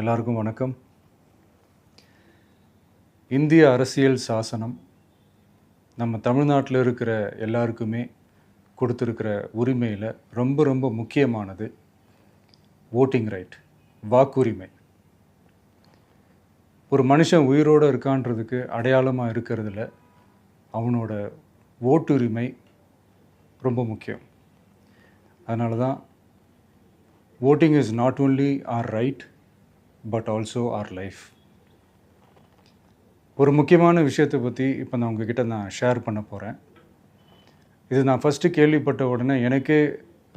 எல்லாருக்கும் வணக்கம். இந்திய அரசியல் சாசனம் நம்ம தமிழ்நாட்டில் இருக்கிற எல்லாருக்குமே கொடுத்துருக்கிற உரிமையில் ரொம்ப ரொம்ப முக்கியமானது ஓட்டிங் ரைட், வாக்குரிமை. ஒரு மனுஷன் உயிரோடு இருக்கான்றதுக்கு அடையாளமாக இருக்கிறதுல அவனோட ஓட்டுரிமை ரொம்ப முக்கியம். அதனால தான் voting is not only our right but also our life. ஒரு முக்கியமான விஷயத்தை பற்றி இப்போ நான் உங்ககிட்ட ஷேர் பண்ண போகிறேன். இது நான் ஃபஸ்ட்டு கேள்விப்பட்ட உடனே எனக்கே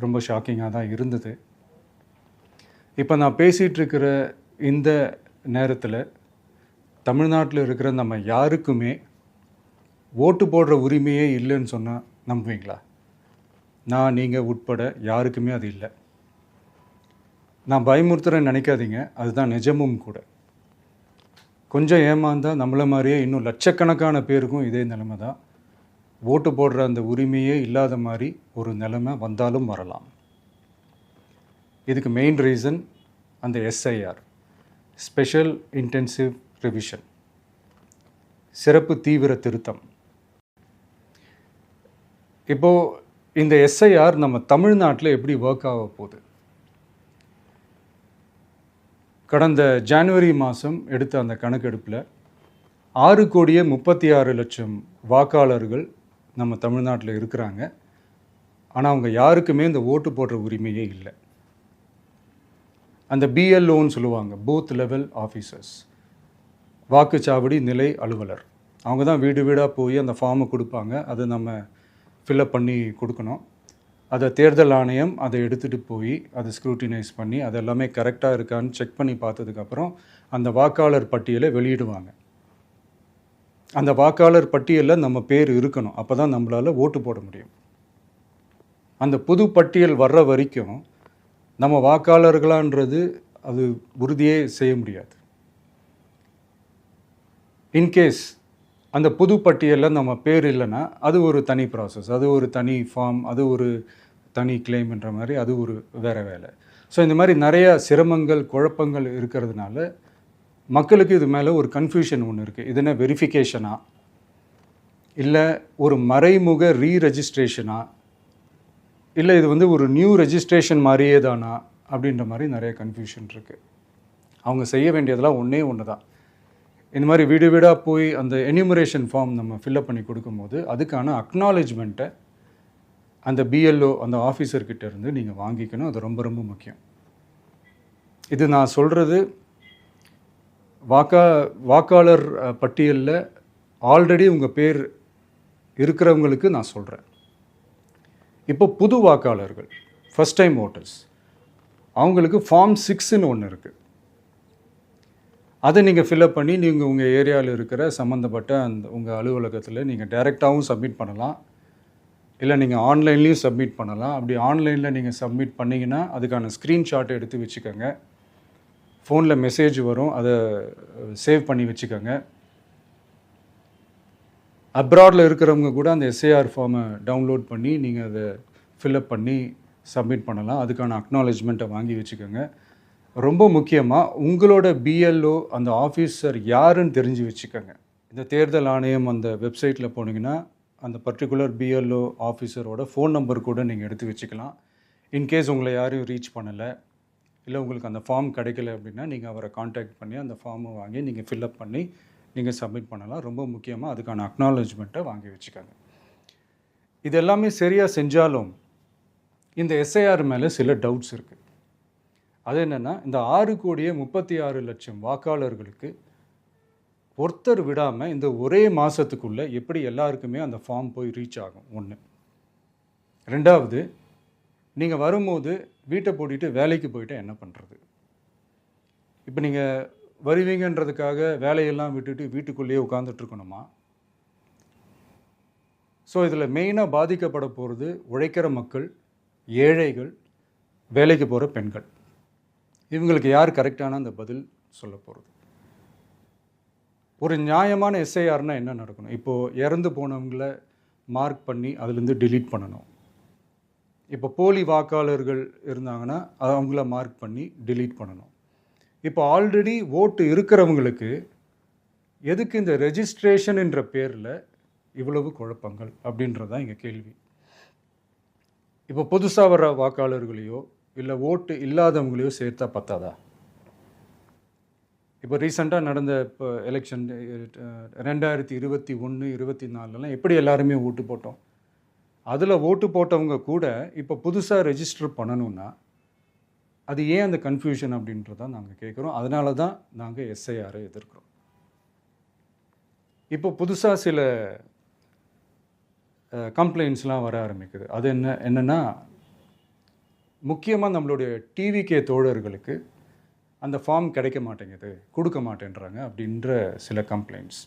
ரொம்ப ஷாக்கிங்காக தான் இருந்தது. இப்போ நான் பேசிகிட்டு இருக்கிற இந்த நேரத்தில் தமிழ்நாட்டில் இருக்கிற நம்ம யாருக்குமே ஓட்டு போடுற உரிமையே இல்லைன்னு சொன்னால் நம்புவீங்களா? நான் நீங்கள் உட்பட யாருக்குமே அது இல்லை. நான் பயமுறுத்துறேன்னு நினைக்காதீங்க, அதுதான் நிஜமும் கூட. கொஞ்சம் ஏமாந்தால் நம்மளை மாதிரியே இன்னும் லட்சக்கணக்கான பேருக்கும் இதே நிலைமை தான். ஓட்டு போடுற அந்த உரிமையே இல்லாத மாதிரி ஒரு நிலைமை வந்தாலும் வரலாம். இதுக்கு மெயின் ரீசன் அந்த எஸ்ஐஆர், ஸ்பெஷல் இன்டென்சிவ் ரிவிஷன், சிறப்பு தீவிர திருத்தம். இப்போது இந்த எஸ்ஐஆர் நம்ம தமிழ்நாட்டில் எப்படி ஒர்க் ஆக போகுது? கடந்த ஜனவரி மாதம் எடுத்த அந்த கணக்கெடுப்பில் 6,36,00,000 வாக்காளர்கள் நம்ம தமிழ்நாட்டில் இருக்கிறாங்க. ஆனால் அவங்க யாருக்குமே இந்த ஓட்டு போடுற உரிமையே இல்லை. அந்த பிஎல்ஓன்னு சொல்லுவாங்க, பூத் லெவல் ஆஃபீஸர்ஸ், வாக்குச்சாவடி நிலை அலுவலர். அவங்க தான் வீடு வீடாக போய் அந்த ஃபார்மை கொடுப்பாங்க. அதை நம்ம ஃபில்அப் பண்ணி கொடுக்கணும். அதை தேர்தல் ஆணையம் அதை எடுத்துகிட்டு போய் அதை ஸ்க்ரூட்டினைஸ் பண்ணி அது எல்லாமே கரெக்டாக இருக்கான்னு செக் பண்ணி பார்த்ததுக்கப்புறம் அந்த வாக்காளர் பட்டியலை வெளியிடுவாங்க. அந்த வாக்காளர் பட்டியலில் நம்ம பேர் இருக்கணும், அப்போ தான் நம்மளால் ஓட்டு போட முடியும். அந்த புது பட்டியல் வர்ற வரைக்கும் நம்ம வாக்காளர்களான்றது அது உறுதியே செய்ய முடியாது. இன்கேஸ் அந்த புது பட்டியலில் நம்ம பேர் இல்லைன்னா அது ஒரு தனி ப்ராசஸ், அது ஒரு தனி ஃபார்ம், அது ஒரு தனி கிளைம்ன்ற மாதிரி அது ஒரு வேறு வேலை. ஸோ இந்த மாதிரி நிறையா சிரமங்கள் குழப்பங்கள் இருக்கிறதுனால மக்களுக்கு இது மேலே ஒரு கன்ஃபியூஷன் ஒன்று இருக்குது. இது என்ன வெரிஃபிகேஷனா இல்லை ஒரு மறைமுக ரீரெஜிஸ்ட்ரேஷனா இல்லை இது ஒரு நியூ ரெஜிஸ்ட்ரேஷன் மாதிரியே தானா அப்படின்ற மாதிரி நிறைய கன்ஃபியூஷன் இருக்குது. அவங்க செய்ய வேண்டியதெல்லாம் ஒன்று தான். இந்த மாதிரி வீடு வீடாக போய் அந்த என்யூமரேஷன் ஃபார்ம் நம்ம ஃபில்அப் பண்ணி கொடுக்கும்போது அதுக்கான அக்னாலேஜ்மெண்ட்டை அந்த பிஎல்ஓ அந்த ஆஃபீஸர்கிட்ட இருந்து நீங்கள் வாங்கிக்கணும். அது ரொம்ப ரொம்ப முக்கியம். இது நான் சொல்கிறது வாக்காளர் பட்டியலில் ஆல்ரெடி உங்கள் பேர் இருக்கிறவங்களுக்கு நான் சொல்கிறேன். இப்போ புது வாக்காளர்கள், ஃபஸ்ட் டைம் ஓட்டர்ஸ், அவங்களுக்கு ஃபார்ம் 6ன்னு ஒன்று இருக்குது. அதை நீங்கள் ஃபில்அப் பண்ணி நீங்கள் உங்கள் ஏரியாவில் இருக்கிற சம்மந்தப்பட்ட அந்த உங்கள் அலுவலகத்தில் நீங்கள் டைரெக்டாகவும் சப்மிட் பண்ணலாம், இல்லை நீங்கள் ஆன்லைன்லேயும் சப்மிட் பண்ணலாம். அப்படி ஆன்லைனில் நீங்கள் சப்மிட் பண்ணிங்கன்னா அதுக்கான ஸ்க்ரீன்ஷாட்டை எடுத்து வச்சுக்கோங்க. ஃபோனில் மெசேஜ் வரும், அதை சேவ் பண்ணி வச்சுக்கோங்க. அப்ராடில் இருக்கிறவங்க கூட அந்த எஸ்ஏஆர் ஃபார்மை டவுன்லோட் பண்ணி நீங்கள் அதை ஃபில்அப் பண்ணி சப்மிட் பண்ணலாம். அதுக்கான அக்னாலேஜ்மெண்ட்டை வாங்கி வச்சுக்கோங்க. ரொம்ப முக்கியமாக உங்களோட பிஎல்ஓ அந்த ஆஃபீஸர் யாருன்னு தெரிஞ்சு வச்சுக்கோங்க. இந்த தேர்தல் ஆணையம் அந்த வெப்சைட்டில் போனீங்கன்னா அந்த பர்டிகுலர் பிஎல்ஓ ஆஃபீஸரோட ஃபோன் நம்பர் கூட நீங்கள் எடுத்து வச்சுக்கலாம். இன்கேஸ் உங்களை யாரும் ரீச் பண்ணலை இல்லை உங்களுக்கு அந்த ஃபார்ம் கிடைக்கல அப்படின்னா நீங்கள் அவரை காண்டாக்ட் பண்ணி அந்த ஃபார்மை வாங்கி நீங்கள் ஃபில்அப் பண்ணி நீங்கள் சப்மிட் பண்ணலாம். ரொம்ப முக்கியமாக அதுக்கான அக்னாலேஜ்மெண்ட்டை வாங்கி வச்சுக்கோங்க. இது எல்லாமே சரியாக செஞ்சாலும் இந்த எஸ்ஐஆர் மேலே சில டவுட்ஸ் இருக்குது. அது என்னென்னா, இந்த 6,36,00,000 வாக்காளர்களுக்கு ஒருத்தர் விடாமல் இந்த ஒரே மாதத்துக்குள்ளே எப்படி எல்லாருக்குமே அந்த ஃபார்ம் போய் ரீச் ஆகும்? ஒன்று. ரெண்டாவது, நீங்கள் வரும்போது வீட்டை பூட்டிட்டு வேலைக்கு போயிட்டு என்ன பண்ணுறது? இப்போ நீங்கள் வருவீங்கன்றதுக்காக வேலையெல்லாம் விட்டுட்டு வீட்டுக்குள்ளேயே உட்காந்துட்ருக்கணுமா? ஸோ இதில் மெயினாக பாதிக்கப்பட போகிறது உழைக்கிற மக்கள், ஏழைகள், வேலைக்கு போகிற பெண்கள். இவங்களுக்கு யார் கரெக்டான அந்த பதில் சொல்ல போகிறது? ஒரு நியாயமான எஸ்ஐஆர்னால் என்ன நடக்கணும்? இப்போது இறந்து போனவங்களை மார்க் பண்ணி அதுலேருந்து டிலீட் பண்ணணும். இப்போ போலி வாக்காளர்கள் இருந்தாங்கன்னா அவங்கள மார்க் பண்ணி டிலீட் பண்ணணும். இப்போ ஆல்ரெடி ஓட்டு இருக்கிறவங்களுக்கு எதுக்கு இந்த ரெஜிஸ்ட்ரேஷன் என்ற பேரில் இவ்வளவு குழப்பங்கள் அப்படின்றது தான் எங்கள் கேள்வி. இப்போ புதுசாக வர்ற வாக்காளர்களையோ இல்லை ஓட்டு இல்லாதவங்களையோ சேர்த்தா பத்தாதா? இப்போ ரீசெண்டாக நடந்த இப்போ எலெக்ஷன் 2021, 24 எப்படி எல்லாருமே ஓட்டு போட்டோம்? அதில் ஓட்டு போட்டவங்க கூட இப்போ புதுசாக ரெஜிஸ்டர் பண்ணணுன்னா அது ஏன் அந்த கன்ஃபியூஷன் அப்படின்றதான் நாங்கள் கேட்குறோம். அதனால தான் நாங்கள் எஸ்ஐஆரை எதிர்க்கிறோம். இப்போ புதுசாக சில கம்ப்ளைண்ட்ஸ்லாம் வர ஆரம்பிக்குது. அது என்னென்னா முக்கியமாக நம்மளுடைய டிவிகே தோழர்களுக்கு அந்த ஃபார்ம் கிடைக்க மாட்டேங்குது, கொடுக்க மாட்டேன்றாங்க அப்படின்ற சில கம்ப்ளைண்ட்ஸ்.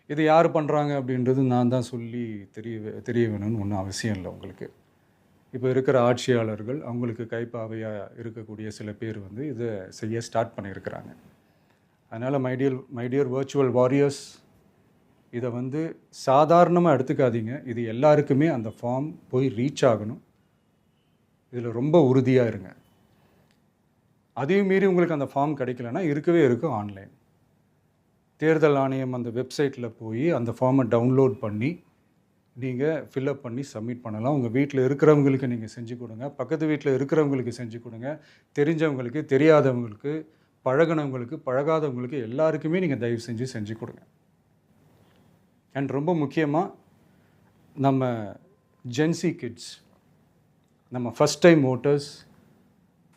இது யார் பண்ணுறாங்க அப்படின்றது நான் தான் சொல்லி தெரிய வேணும்னு ஒன்றும் அவசியம் இல்லை உங்களுக்கு. இப்போ இருக்கிற ஆட்சியாளர்கள் அவங்களுக்கு கைப்பாவையாக இருக்கக்கூடிய சில பேர் இதை செய்ய ஸ்டார்ட் பண்ணியிருக்கிறாங்க. அதனால் மைடியர் வர்ச்சுவல் வாரியர்ஸ், இதை சாதாரணமாக எடுத்துக்காதீங்க. இது எல்லாருக்குமே அந்த ஃபார்ம் போய் ரீச் ஆகணும். இதில் ரொம்ப உறுதியாக இருங்க. அதையும் மீறி உங்களுக்கு அந்த ஃபார்ம் கிடைக்கலன்னா இருக்கவே இருக்கும் ஆன்லைன். தேர்தல் ஆணையம் அந்த வெப்சைட்டில் போய் அந்த ஃபார்மை டவுன்லோட் பண்ணி நீங்கள் ஃபில்அப் பண்ணி சப்மிட் பண்ணலாம். உங்கள் வீட்டில் இருக்கிறவங்களுக்கு நீங்கள் செஞ்சு கொடுங்க, பக்கத்து வீட்டில் இருக்கிறவங்களுக்கு செஞ்சு கொடுங்க, தெரிஞ்சவங்களுக்கு, தெரியாதவங்களுக்கு, பழகினவங்களுக்கு, பழகாதவங்களுக்கு எல்லாருக்குமே நீங்கள் தயவு செஞ்சு கொடுங்க. அண்ட் ரொம்ப முக்கியமாக நம்ம ஜென்சி கிட்ஸ், நம்ம ஃபஸ்ட் டைம் ஓட்டர்ஸ்,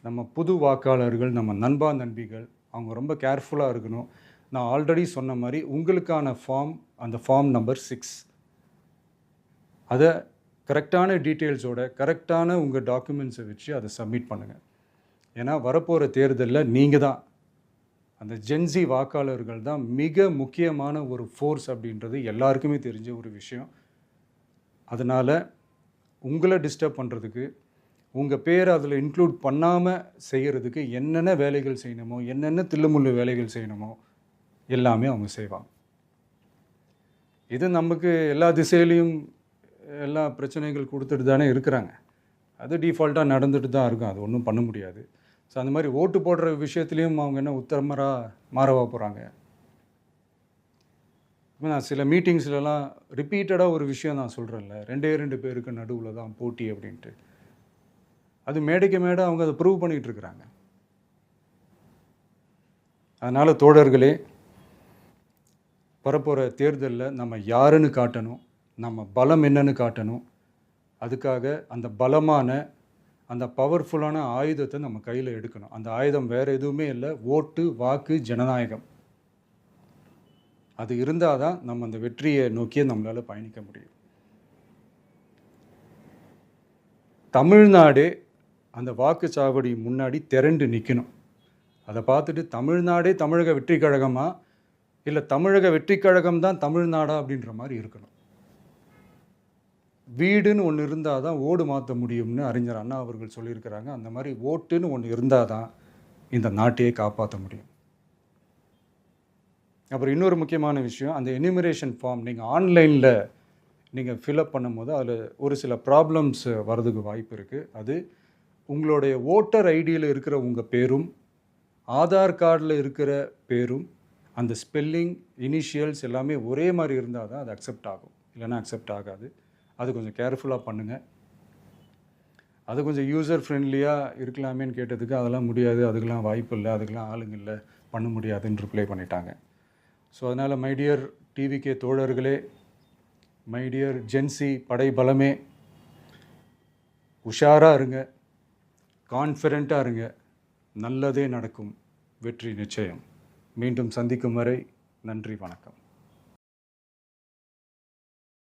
நம்ம புது வாக்காளர்கள், நம்ம நண்பா நண்பிகள், அவங்க ரொம்ப கேர்ஃபுல்லாக இருக்கணும். நான் ஆல்ரெடி சொன்ன மாதிரி உங்களுக்கான ஃபார்ம், அந்த ஃபார்ம் நம்பர் 6, அதை கரெக்டான டீட்டெயில்ஸோட கரெக்டான உங்கள் டாக்குமெண்ட்ஸை வச்சு அதை சப்மிட் பண்ணுங்கள். ஏன்னா வரப்போகிற தேர்தலில் நீங்கள் தான், அந்த ஜென்சி வாக்காளர்கள் தான் மிக முக்கியமான ஒரு ஃபோர்ஸ் அப்படின்றது எல்லாருக்குமே தெரிஞ்ச ஒரு விஷயம். அதனால் உங்களை டிஸ்டர்ப் பண்ணுறதுக்கு, உங்கள் பேரை அதில் இன்க்ளூட் பண்ணாமல் செய்கிறதுக்கு என்னென்ன வேலைகள் செய்யணுமோ, என்னென்ன தில்லுமுள்ளு வேலைகள் செய்யணுமோ எல்லாமே அவங்க செய்வாங்க. இது நமக்கு எல்லா திசையிலையும் எல்லா பிரச்சனைகள் கொடுத்துட்டு தானே இருக்கிறாங்க. அது டிஃபால்ட்டாக நடந்துட்டு தான் இருக்கும், அது ஒன்றும் பண்ண முடியாது. ஸோ அந்த மாதிரி ஓட்டு போடுற விஷயத்துலேயும் அவங்க என்ன உத்தரமராக மாறவா போகிறாங்க? இப்போ நான் சில மீட்டிங்ஸ்லலாம் ரிப்பீட்டடாக ஒரு விஷயம் நான் சொல்கிறேன்ல, 2 பேருக்கு நடுவில் தான் போட்டி அப்படின்ட்டு. அது மேடைக்கு மேடை அவங்க அதை ப்ரூவ் பண்ணிகிட்டு இருக்கிறாங்க. அதனால் தோழர்களே, வரப்போகிற தேர்தலில் நம்ம யாருன்னு காட்டணும், நம்ம பலம் என்னன்னு காட்டணும். அதுக்காக அந்த பலமான, அந்த பவர்ஃபுல்லான ஆயுதத்தை நம்ம கையில் எடுக்கணும். அந்த ஆயுதம் வேறு எதுவுமே இல்லை, ஓட்டு, வாக்கு, ஜனநாயகம். அது இருந்தால் தான் நம்ம அந்த வெற்றியை நோக்கியே நம்மளால் பயணிக்க முடியும். தமிழ்நாடே அந்த வாக்குச்சாவடி முன்னாடி திரண்டு நிற்கணும். அதை பார்த்துட்டு தமிழ்நாடே தமிழக வெற்றி கழகமா இல்லை தமிழக வெற்றி கழகம் தான் தமிழ்நாடா அப்படின்ற மாதிரி இருக்கணும். வீடுன்னு ஒன்று இருந்தால் தான் ஓடு மாற்ற முடியும்னு அறிஞர் அண்ணா அவர்கள் சொல்லியிருக்கிறாங்க. அந்த மாதிரி ஓட்டுன்னு ஒன்று இருந்தால் தான் இந்த நாட்டையே காப்பாற்ற முடியும். அப்புறம் இன்னொரு முக்கியமான விஷயம், அந்த எனிமரேஷன் ஃபார்ம் நீங்கள் ஆன்லைனில் நீங்கள் ஃபில்அப் பண்ணும்போது அதில் ஒரு சில ப்ராப்ளம்ஸ் வர்றதுக்கு வாய்ப்பு இருக்குது. அது உங்களுடைய ஓட்டர் ஐடியில் இருக்கிற உங்கள் பேரும் ஆதார் கார்டில் இருக்கிற பேரும் அந்த ஸ்பெல்லிங், இனிஷியல்ஸ் எல்லாமே ஒரே மாதிரி இருந்தால் தான் அது அக்செப்ட் ஆகும், இல்லைன்னா அக்செப்ட் ஆகாது. அது கொஞ்சம் கேர்ஃபுல்லாக பண்ணுங்கள். அது கொஞ்சம் யூசர் ஃப்ரெண்ட்லியாக இருக்கலாமேன்னு கேட்டதுக்கு அதெல்லாம் முடியாது, அதுக்கெலாம் வாய்ப்பு இல்லை, அதுக்கெலாம் ஆளுங்க இல்லை, பண்ண முடியாதுன்னு ரிப்ளை பண்ணிட்டாங்க. ஸோ அதனால் மைடியர் டிவிகே தோழர்களே, மைடியர் ஜென்சி படை பலமே, உஷாராக இருங்க, கான்ஃபிடெண்ட்டாக இருங்க, நல்லதே நடக்கும், வெற்றி நிச்சயம். மீண்டும் சந்திக்கும் வரை நன்றி, வணக்கம்.